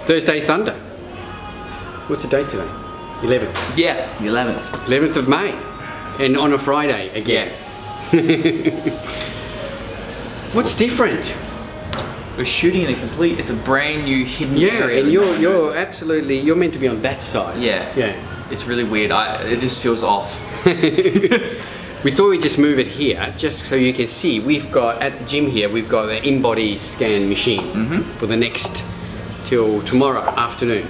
Thursday Thunder. What's the date today? 11th. Yeah, the 11th. 11th of May. And on a Friday again. What's different? We're shooting in it's a brand new hidden area. And you're absolutely, you're meant to be on that side. Yeah. It's really weird. It just feels off. We thought we'd just move it here, just so you can see. We've got, at the gym here, we've got the Bodyscan machine for the next, till tomorrow afternoon.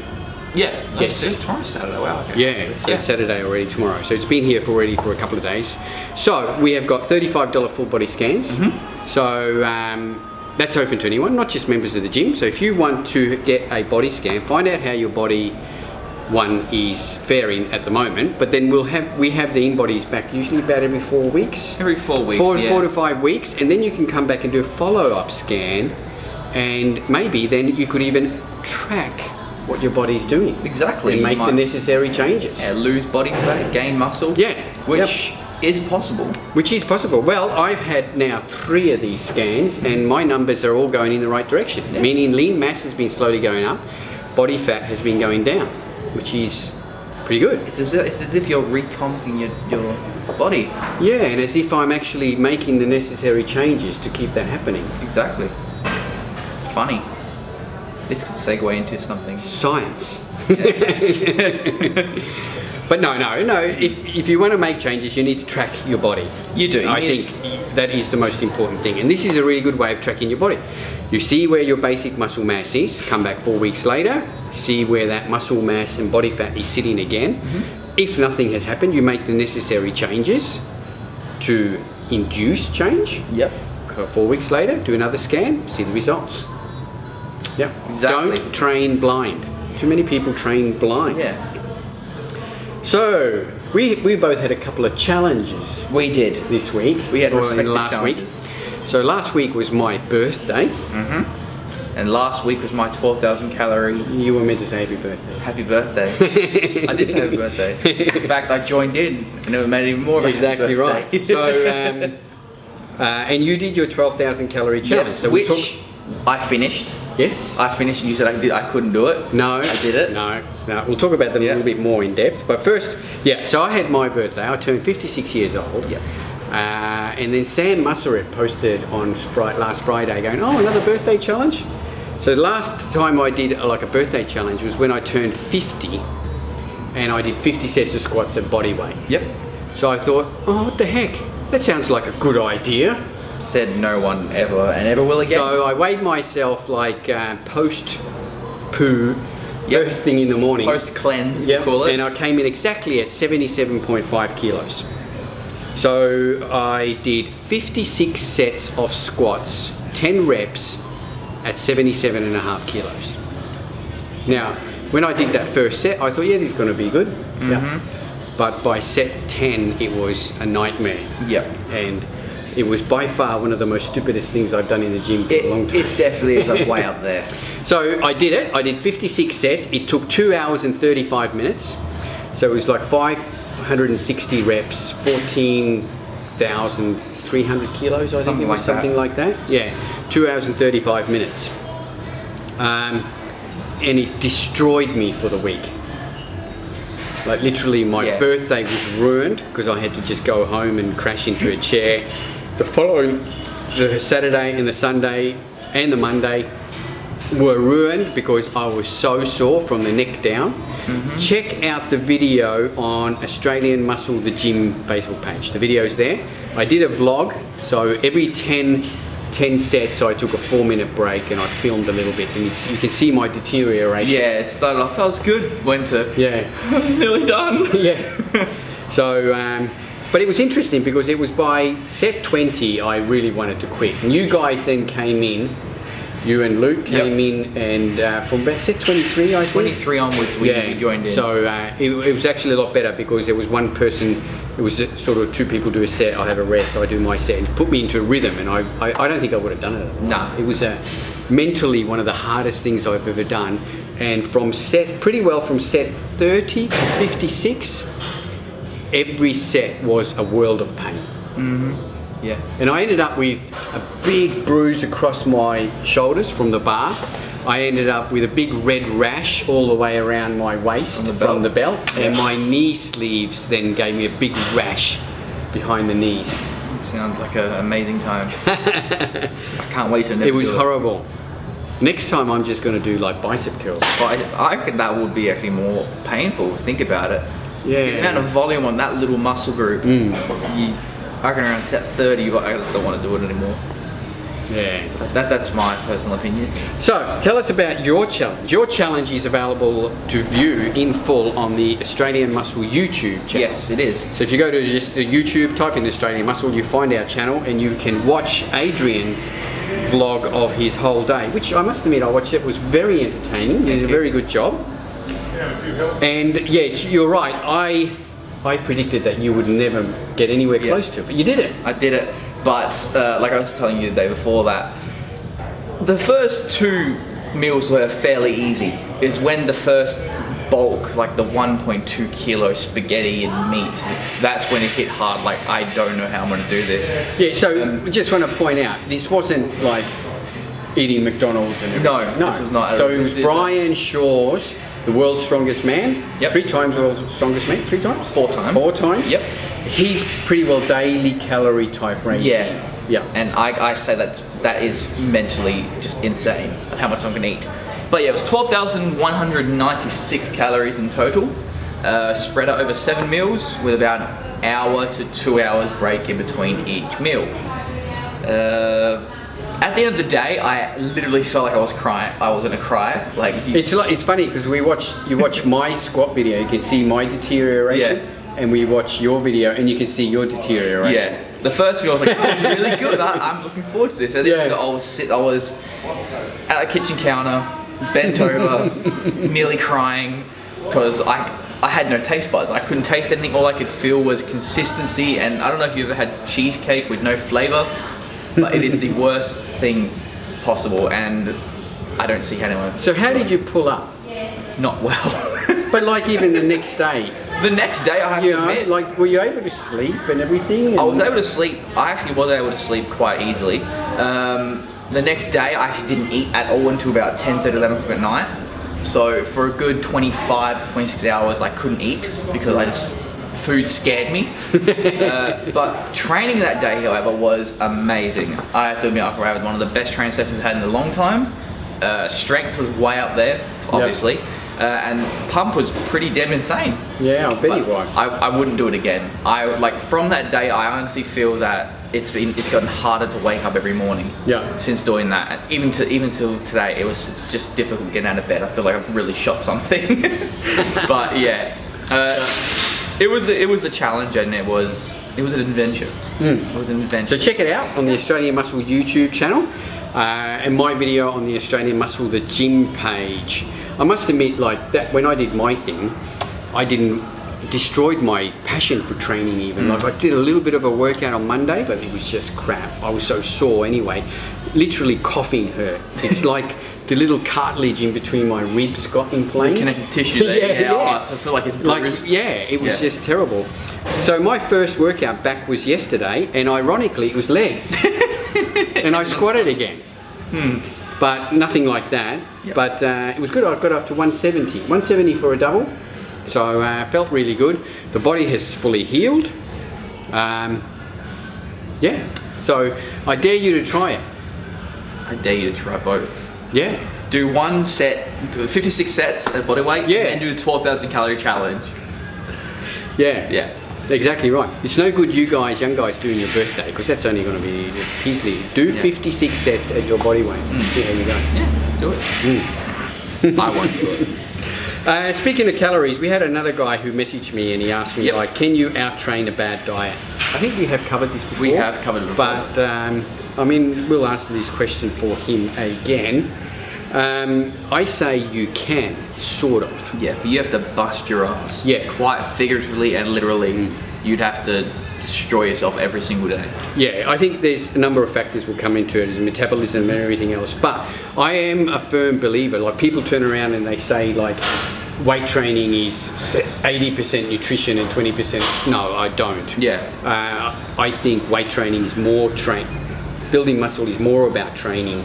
Yeah. Yes. Tomorrow's Saturday. Wow. Okay. Yeah, so it's Saturday already tomorrow. So it's been here already for a couple of days. So we have got $35 full body scans. So that's open to anyone, not just members of the gym. So if you want to get a body scan, find out how your body one is faring at the moment, but then we have the in-bodies back usually about every 4 weeks. Every 4 weeks, 4 to 5 weeks, and then you can come back and do a follow-up scan, and maybe then you could even track what your body's doing. Exactly. And make the necessary changes. Yeah, lose body fat, gain muscle. Yeah. Which is possible. Which is possible. Well, I've had now 3 of these scans, and my numbers are all going in the right direction, meaning lean mass has been slowly going up, body fat has been going down, which is pretty good. It's as if you're recomping your body. Yeah, and as if I'm actually making the necessary changes to keep that happening. Exactly. Funny. This could segue into something. Science. But no. If you want to make changes, you need to track your body. You do. I think that is the most important thing. And this is a really good way of tracking your body. You see where your basic muscle mass is, come back 4 weeks later, see where that muscle mass and body fat is sitting again. If nothing has happened, you make the necessary changes to induce change. 4 weeks later, do another scan, see the results. Yeah. Exactly. Don't train blind. Too many people train blind. Yeah. So we both had a couple of challenges. We did. This week. We had respective last challenges. week. So last week was my birthday. And last week was my 12,000 calorie. You were meant to say happy birthday. Happy birthday. I did say happy birthday. In fact, I joined in and it made it even more of a exactly happy birthday. Right. So, and you did your 12,000 calorie challenge. Yes, so which I finished. Yes. I finished and you said I couldn't do it. No. I did it. No. We'll talk about that a little bit more in depth. But first, so I had my birthday. I turned 56 years old. Yeah. And then Sam Musseret posted on last Friday going, oh, another birthday challenge? So the last time I did like a birthday challenge was when I turned 50 and I did 50 sets of squats at body weight. Yep. So I thought, oh, what the heck? That sounds like a good idea. Said no one ever and ever will again. So I weighed myself like post-poo, first thing in the morning. Post-cleanse, we call it. And I came in exactly at 77.5 kilos. So I did 56 sets of squats, 10 reps at 77.5 kilos. Now, when I did that first set, I thought, this is going to be good. But by set 10, it was a nightmare. And it was by far one of the most stupidest things I've done in the gym for a long time. It definitely is way up there. So I did it. I did 56 sets. It took 2 hours and 35 minutes. So it was like 560 reps, 14,300 kilos, I think it was, something like that. Yeah, 2 hours and 35 minutes. And it destroyed me for the week. Like literally my birthday was ruined because I had to just go home and crash into a chair. The Saturday and the Sunday and the Monday were ruined because I was so sore from the neck down. Check out the video on Australian Muscle the Gym Facebook page. The video's there. I did a vlog, so every 10 sets I took a 4-minute break and I filmed a little bit, and you can see my deterioration. Yeah, it started off, that was good, went to, I was nearly done. So, but it was interesting because it was by set 20 I really wanted to quit. And you guys then came in, you and Luke came in, and from about set 23 I think. 23 onwards we joined in. So it was actually a lot better because there was one person, it was sort of 2 people do a set, I have a rest, I do my set, and put me into a rhythm, and I don't think I would have done it otherwise. No. It was mentally one of the hardest things I've ever done, and from set 30 to 56, every set was a world of pain. Yeah. And I ended up with a big bruise across my shoulders from the bar, I ended up with a big red rash all the way around my waist from the belt, and my knee sleeves then gave me a big rash behind the knees. It sounds like an amazing time. I can't wait to never do it. It was horrible. Next time I'm just going to do like bicep curls. But I think that would be actually more painful. Think about it. Yeah. The amount of volume on that little muscle group. I reckon around set 30, I don't want to do it anymore. Yeah. That's my personal opinion. So, tell us about your challenge. Your challenge is available to view in full on the Australian Muscle YouTube channel. Yes, it is. So if you go to just the YouTube, type in Australian Muscle, you find our channel and you can watch Adrian's vlog of his whole day, which I must admit I watched. It was very entertaining. He did a very good job. And yes, you're right. I predicted that you would never get anywhere close to it, but you did it. I did it, but like I was telling you the day before that, the first 2 meals were fairly easy. Is when the first bulk, like the 1.2 kilo spaghetti and meat, that's when it hit hard. Like, I don't know how I'm going to do this. Yeah, so just want to point out, this wasn't like eating McDonald's and everything. No, this was not. So it was Brian Shaw's the world's strongest man. Yep. 3 times the world's strongest man. 3 times? 4 times. 4 times? Yep. He's pretty well daily calorie type ratio. Yeah. Yeah. And I say that is mentally just insane how much I'm going to eat. But yeah, it was 12,196 calories in total, spread out over 7 meals with about an hour to 2 hours break in between each meal. At the end of the day, I literally felt like I was crying. I was gonna cry. Like it's funny because you watch my squat video, you can see my deterioration, and we watch your video and you can see your deterioration. Yeah. The first video I was like, oh, it's really good. I'm looking forward to this. And then I was at a kitchen counter, bent over, nearly crying because I had no taste buds. I couldn't taste anything. All I could feel was consistency. And I don't know if you ever had cheesecake with no flavor, but it is the worst thing possible. And I don't see how anyone. So how did you pull up? Not well. But like even the next day. The next day, I have to admit, like, were you able to sleep and everything? And I was able to sleep. I actually was able to sleep quite easily. The next day, I actually didn't eat at all until about 10:30, 11 o'clock at night. So for a good 25 to 26 hours, I couldn't eat because food scared me. But training that day, however, was amazing. I have to admit, I had one of the best training sessions I've had in a long time. Strength was way up there, obviously. Yep. And pump was pretty damn insane. Yeah, I bet it was. I wouldn't do it again. From that day, I honestly feel that it's gotten harder to wake up every morning. Yeah. Since doing that, even till today, it's just difficult getting out of bed. I feel like I've really shot something. But yeah, it was a challenge and it was an adventure. It was an adventure. So check it out on the Australian Muscle YouTube channel, and my video on the Australian Muscle the Gym page. I must admit, like that, when I did my thing, destroyed my passion for training even. Like I did a little bit of a workout on Monday, but it was just crap. I was so sore anyway. Literally coughing hurt. It's like the little cartilage in between my ribs got inflamed. The connective tissue there. Yeah. Oh, I feel like it's bruised. It was just terrible. So my first workout back was yesterday, and ironically it was legs. And I squatted again. But nothing like that. Yep. But it was good. I got up to 170 for a double. So felt really good. The body has fully healed. So I dare you to try it. I dare you to try both. Yeah. Do one set, do 56 sets at body weight, and do the 12,000 calorie challenge. Yeah. Yeah. Exactly right. It's no good you guys, young guys, doing your birthday because that's only going to be easily. Do 56 sets at your body weight. See how you go. Yeah, do it. I won't do it. Speaking of calories, we had another guy who messaged me and he asked me, like, can you out-train a bad diet? I think we have covered this before. We have covered it before. But, I mean, we'll answer this question for him again. I say you can, sort of. Yeah, but you have to bust your ass. Yeah. Quite figuratively and literally. You'd have to destroy yourself every single day. Yeah, I think there's a number of factors will come into it, as metabolism and everything else. But I am a firm believer, like people turn around and they say like weight training is 80% nutrition and 20%. No, I don't. Yeah. I think weight training is more building muscle is more about training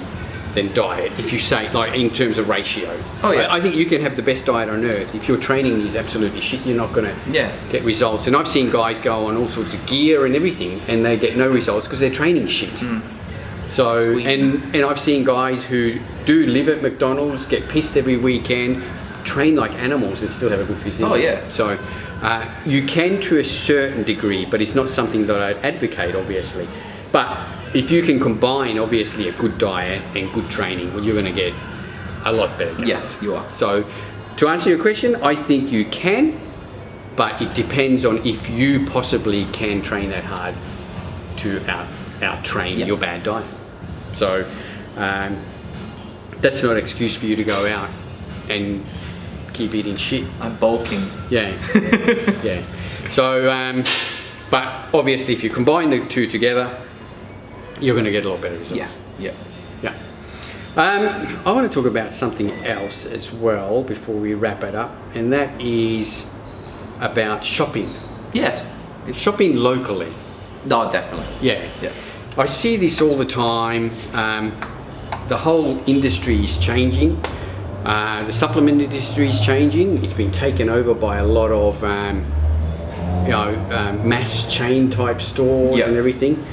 than diet. If you say, like, in terms of ratio. Oh, yeah. I think you can have the best diet on earth. If your training is absolutely shit, you're not going to get results. And I've seen guys go on all sorts of gear and everything, and they get no results because their training shit. So, and I've seen guys who do live at McDonald's, get pissed every weekend, train like animals and still have a good physique. Oh, yeah. So you can to a certain degree, but it's not something that I'd advocate, obviously. But if you can combine, obviously, a good diet and good training, well, you're going to get a lot better guys. Yes, you are. So to answer your question, I think you can, but it depends on if you possibly can train that hard to out-train your bad diet. So that's not an excuse for you to go out and keep eating shit. I'm bulking. Yeah. Yeah. So, but obviously if you combine the two together, you're going to get a lot better results. Yeah. I want to talk about something else as well before we wrap it up, and that is about shopping. Yes. Shopping locally. No, definitely. Yeah. I see this all the time. The whole industry is changing. The supplement industry is changing. It's been taken over by a lot of mass chain type stores and everything.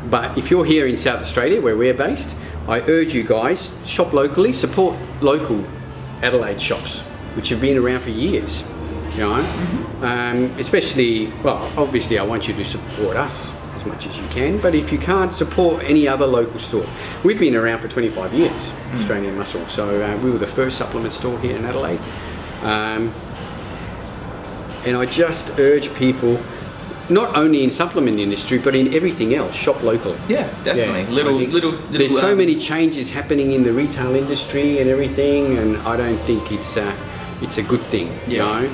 But if you're here in South Australia, where we're based, I urge you guys, shop locally, support local Adelaide shops, which have been around for years. You know, especially, well, obviously I want you to support us as much as you can, but if you can't, support any other local store. We've been around for 25 years, Australian Muscle, so we were the first supplement store here in Adelaide. And I just urge people, not only in supplement industry, but in everything else, shop locally. Yeah, definitely. Little. There's so many changes happening in the retail industry and everything, and I don't think it's a good thing. You know,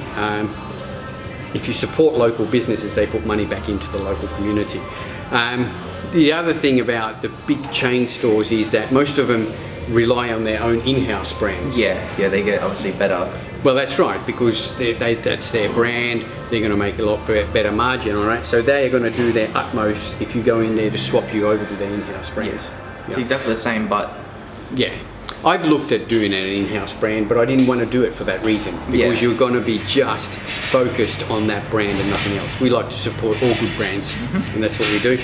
if you support local businesses, they put money back into the local community. The other thing about the big chain stores is that most of them rely on their own in-house brands. Yeah, they get obviously better. Well, that's right, because that's their brand. They're going to make a lot better margin on it. So they are going to do their utmost if you go in there to swap you over to their in-house brands. It's exactly the same, but I've looked at doing an in-house brand, but I didn't want to do it for that reason, because you're going to be just focused on that brand and nothing else. We like to support all good brands, and that's what we do.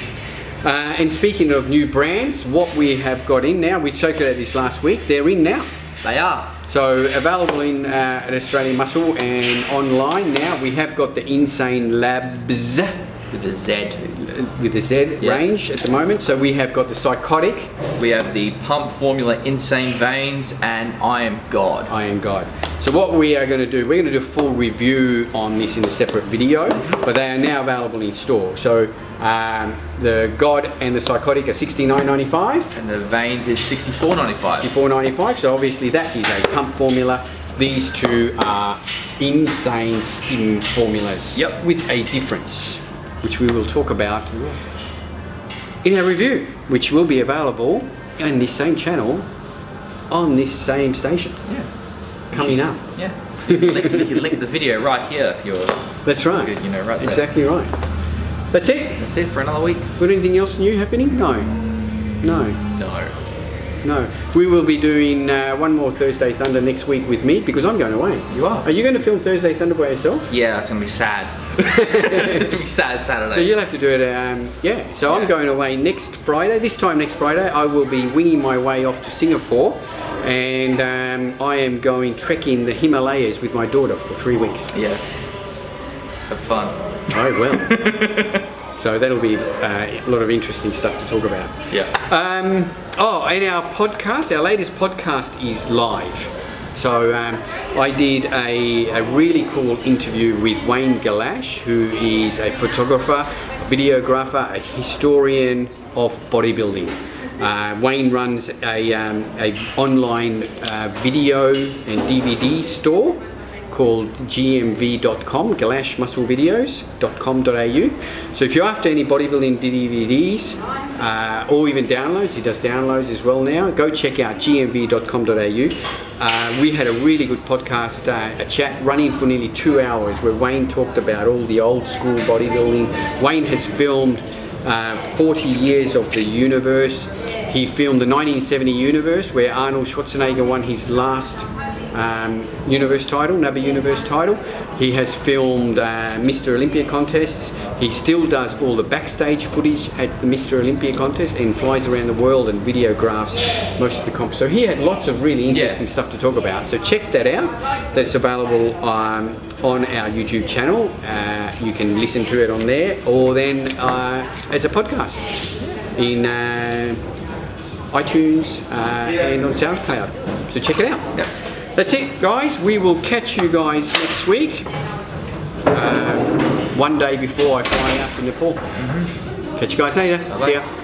And speaking of new brands, what we have got in now, we circulated this last week, they're in now. They are. So available at Australian Muscle and online now. We have got the Insane Labz with the Z range at the moment. So we have got the Psychotic. We have the Pump Formula Insane Veins, and I Am God. So what we are going to do, we're going to do a full review on this in a separate video, but they are now available in store. So the God and the Psychotic are $69.95. And the Veins is $64.95. $64.95. So obviously that is a pump formula. These two are insane stim formulas with a difference, which we will talk about in our review, which will be available on this same channel on this same station. Coming up. You can link the video right here if you're. That's right. Good, you know, right there. Exactly right. That's it. That's it for another week. Got anything else new happening? No. We will be doing one more Thursday Thunder next week with me, because I'm going away. You are. Are you going to film Thursday Thunder by yourself? Yeah, that's going to be sad. It's going to be sad Saturday. So you'll have to do it, So I'm going away next Friday. This time next Friday, I will be winging my way off to Singapore, and I am going trekking the Himalayas with my daughter for 3 weeks. Yeah. Have fun. I will. So that'll be a lot of interesting stuff to talk about. And our podcast, our latest podcast is live. So I did a really cool interview with Wayne Galash, who is a photographer, a videographer, a historian of bodybuilding. Wayne runs a online video and DVD store called gmv.com, galashmusclevideos.com.au. So if you're after any bodybuilding DVDs or even downloads, he does downloads as well now, go check out gmv.com.au. We had a really good podcast, a chat running for nearly 2 hours, where Wayne talked about all the old school bodybuilding. Wayne has filmed 40 years of the universe. He filmed the 1970 Universe, where Arnold Schwarzenegger won his last Universe title, NABBA Universe title. He has filmed Mr. Olympia contests. He still does all the backstage footage at the Mr. Olympia contest and flies around the world and videographs most of the comps. So he had lots of really interesting stuff to talk about. So check that out. That's available on our YouTube channel. You can listen to it on there, or then as a podcast in iTunes and on SoundCloud. So check it out. Yep. That's it, guys. We will catch you guys next week. One day before I fly out to Nepal. Catch you guys later. Bye-bye. See ya.